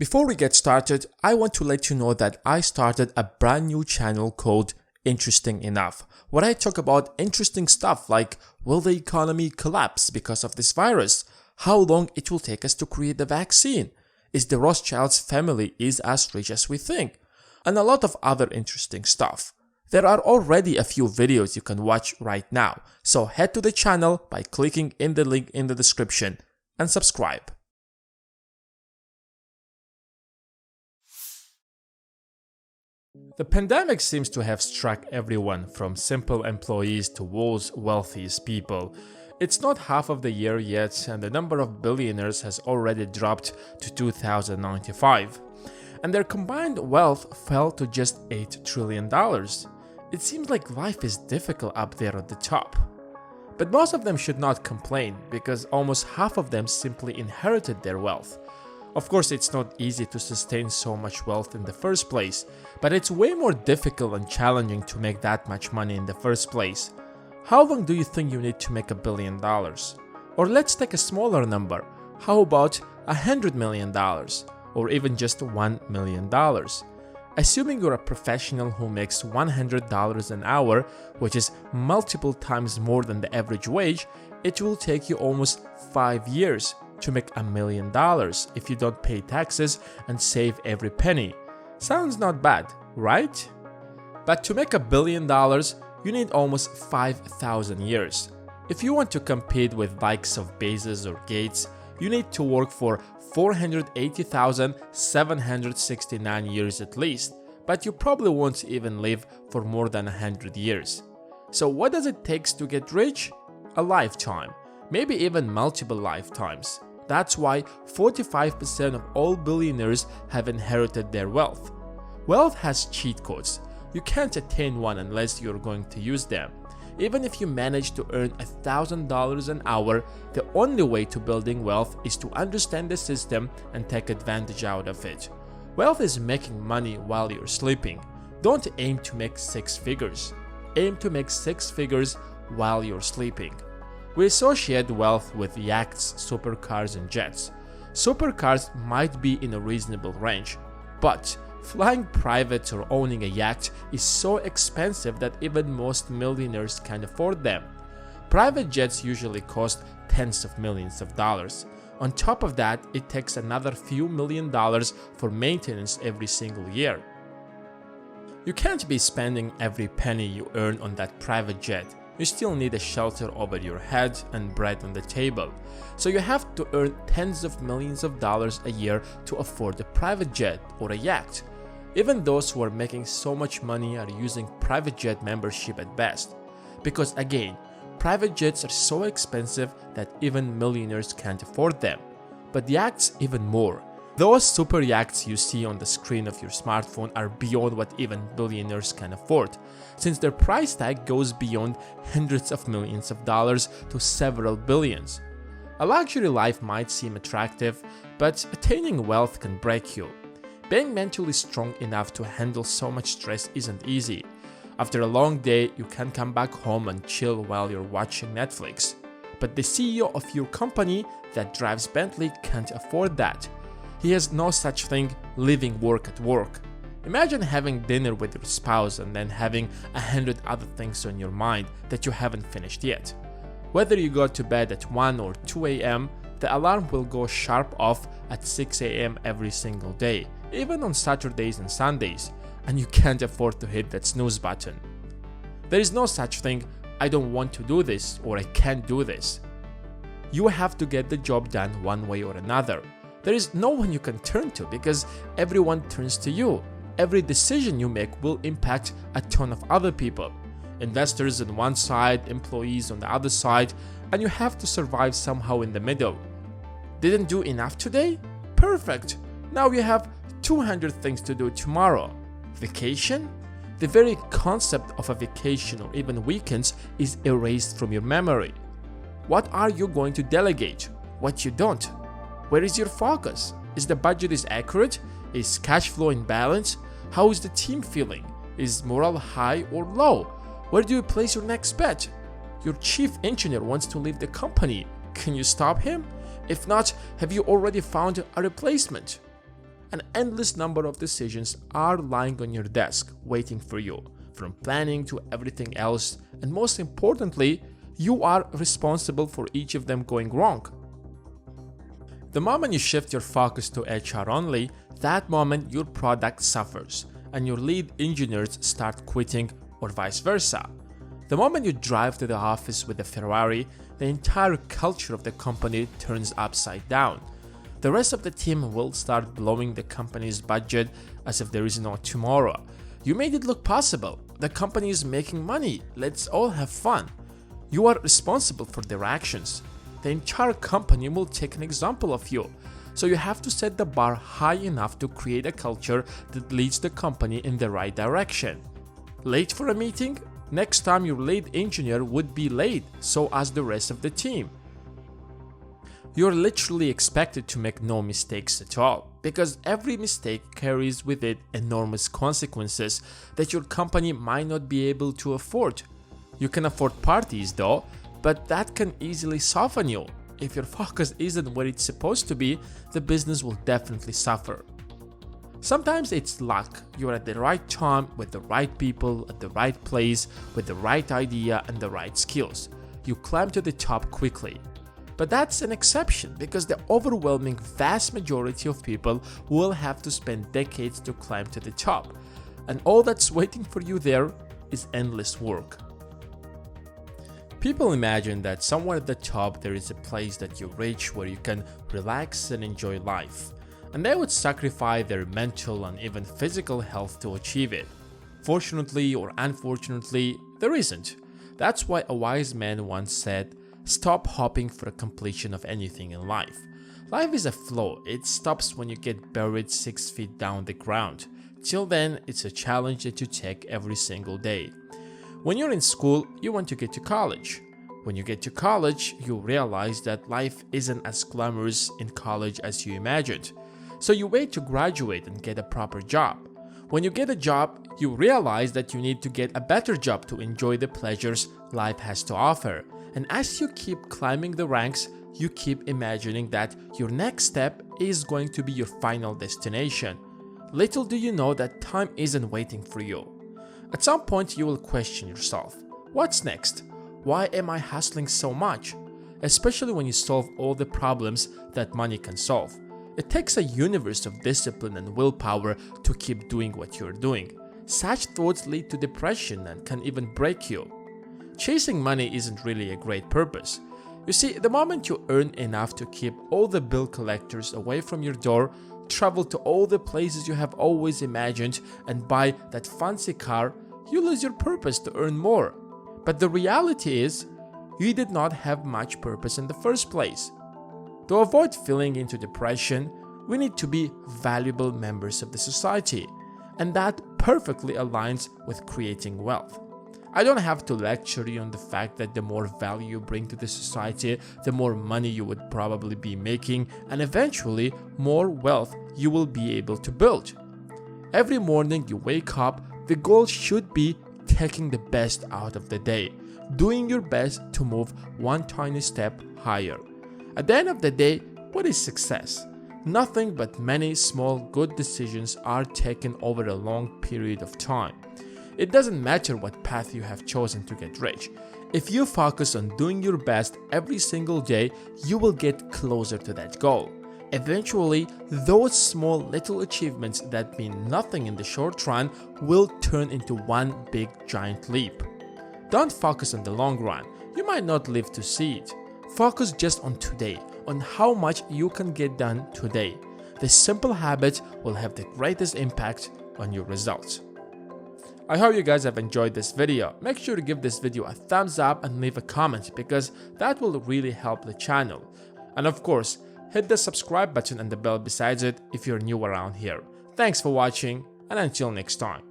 Before we get started, I want to let you know that I started a brand new channel called Interesting Enough, where I talk about interesting stuff like will the economy collapse because of this virus, how long it will take us to create the vaccine, is the Rothschilds family is as rich as we think, and a lot of other interesting stuff. There are already a few videos you can watch right now, so head to the channel by clicking in the link in the description and subscribe. The pandemic seems to have struck everyone, from simple employees to world's wealthiest people. It's not half of the year yet, and the number of billionaires has already dropped to 2,095, and their combined wealth fell to just $8 trillion. It seems like life is difficult up there at the top. But most of them should not complain, because almost half of them simply inherited their wealth. Of course, it's not easy to sustain so much wealth in the first place, but it's way more difficult and challenging to make that much money in the first place. How long do you think you need to make $1 billion? Or let's take a smaller number. How about $100 million? Or even just $1 million? Assuming you're a professional who makes $100 an hour, which is multiple times more than the average wage, it will take you almost 5 years to make $1 million if you don't pay taxes and save every penny. Sounds not bad, right? But to make $1 billion, you need almost 5,000 years. If you want to compete with likes of Bezos or Gates, you need to work for 480,769 years at least, but you probably won't even live for more than 100 years. So what does it take to get rich? A lifetime, maybe even multiple lifetimes. That's why 45% of all billionaires have inherited their wealth. Wealth has cheat codes. You can't attain one unless you're going to use them. Even if you manage to earn $1,000 an hour, the only way to building wealth is to understand the system and take advantage out of it. Wealth is making money while you're sleeping. Don't aim to make 6 figures. Aim to make 6 figures while you're sleeping. We associate wealth with yachts, supercars, and jets. Supercars might be in a reasonable range, but flying private or owning a yacht is so expensive that even most millionaires can't afford them. Private jets usually cost tens of millions of dollars. On top of that, it takes another few $1 million for maintenance every single year. You can't be spending every penny you earn on that private jet. You still need a shelter over your head and bread on the table. So you have to earn tens of millions of dollars a year to afford a private jet or a yacht. Even those who are making so much money are using private jet membership at best. Because again, private jets are so expensive that even millionaires can't afford them. But yachts even more. Those super yachts you see on the screen of your smartphone are beyond what even billionaires can afford, since their price tag goes beyond hundreds of millions of dollars to several billions. A luxury life might seem attractive, but attaining wealth can break you. Being mentally strong enough to handle so much stress isn't easy. After a long day, you can come back home and chill while you're watching Netflix. But the CEO of your company that drives Bentley can't afford that. He has no such thing leaving work at work. Imagine having dinner with your spouse and then having 100 other things on your mind that you haven't finished yet. Whether you go to bed at 1 or 2 a.m., the alarm will go sharp off at 6 a.m. every single day, even on Saturdays and Sundays, and you can't afford to hit that snooze button. There is no such thing, I don't want to do this or I can't do this. You have to get the job done one way or another. There is no one you can turn to because everyone turns to you. Every decision you make will impact a ton of other people. Investors on one side, employees on the other side, and you have to survive somehow in the middle. Didn't do enough today? Perfect! Now you have 200 things to do tomorrow. Vacation? The very concept of a vacation or even weekends is erased from your memory. What are you going to delegate? What you don't? Where is your focus? Is the budget accurate? Is cash flow in balance? How is the team feeling? Is morale high or low? Where do you place your next bet? Your chief engineer wants to leave the company. Can you stop him? If not, have you already found a replacement? An endless number of decisions are lying on your desk waiting for you, from planning to everything else, and most importantly, you are responsible for each of them going wrong. The moment you shift your focus to HR only, that moment your product suffers and your lead engineers start quitting, or vice versa. The moment you drive to the office with a Ferrari, the entire culture of the company turns upside down. The rest of the team will start blowing the company's budget as if there is no tomorrow. You made it look possible. The company is making money. Let's all have fun. You are responsible for their actions. The entire company will take an example of you. So you have to set the bar high enough to create a culture that leads the company in the right direction. Late for a meeting? Next time your lead engineer would be late, so as the rest of the team. You're literally expected to make no mistakes at all, because every mistake carries with it enormous consequences that your company might not be able to afford. You can afford parties though, but that can easily soften you. If your focus isn't where it's supposed to be, the business will definitely suffer. Sometimes it's luck. You're at the right time with the right people at the right place with the right idea and the right skills. You climb to the top quickly. But that's an exception because the overwhelming vast majority of people will have to spend decades to climb to the top. And all that's waiting for you there is endless work. People imagine that somewhere at the top there is a place that you reach where you can relax and enjoy life. And they would sacrifice their mental and even physical health to achieve it. Fortunately or unfortunately, there isn't. That's why a wise man once said, "Stop hoping for a completion of anything in life. Life is a flow. It stops when you get buried 6 feet down the ground. Till then, it's a challenge that you take every single day." When you're in school, you want to get to college. When you get to college, you realize that life isn't as glamorous in college as you imagined. So you wait to graduate and get a proper job. When you get a job, you realize that you need to get a better job to enjoy the pleasures life has to offer. And as you keep climbing the ranks, you keep imagining that your next step is going to be your final destination. Little do you know that time isn't waiting for you. At some point, you will question yourself. What's next? Why am I hustling so much? Especially when you solve all the problems that money can solve. It takes a universe of discipline and willpower to keep doing what you're doing. Such thoughts lead to depression and can even break you. Chasing money isn't really a great purpose. You see, the moment you earn enough to keep all the bill collectors away from your door, travel to all the places you have always imagined, and buy that fancy car, you lose your purpose to earn more. But the reality is, you did not have much purpose in the first place. To avoid falling into depression, we need to be valuable members of the society, and that perfectly aligns with creating wealth. I don't have to lecture you on the fact that the more value you bring to the society, the more money you would probably be making, and eventually more wealth you will be able to build. Every morning you wake up, the goal should be taking the best out of the day, doing your best to move one tiny step higher. At the end of the day, what is success? Nothing but many small good decisions are taken over a long period of time. It doesn't matter what path you have chosen to get rich. If you focus on doing your best every single day, you will get closer to that goal. Eventually, those small little achievements that mean nothing in the short run will turn into one big giant leap. Don't focus on the long run. You might not live to see it. Focus just on today, on how much you can get done today. This simple habit will have the greatest impact on your results. I hope you guys have enjoyed this video. Make sure to give this video a thumbs up and leave a comment because that will really help the channel. And of course, hit the subscribe button and the bell besides it if you're new around here. Thanks for watching and until next time.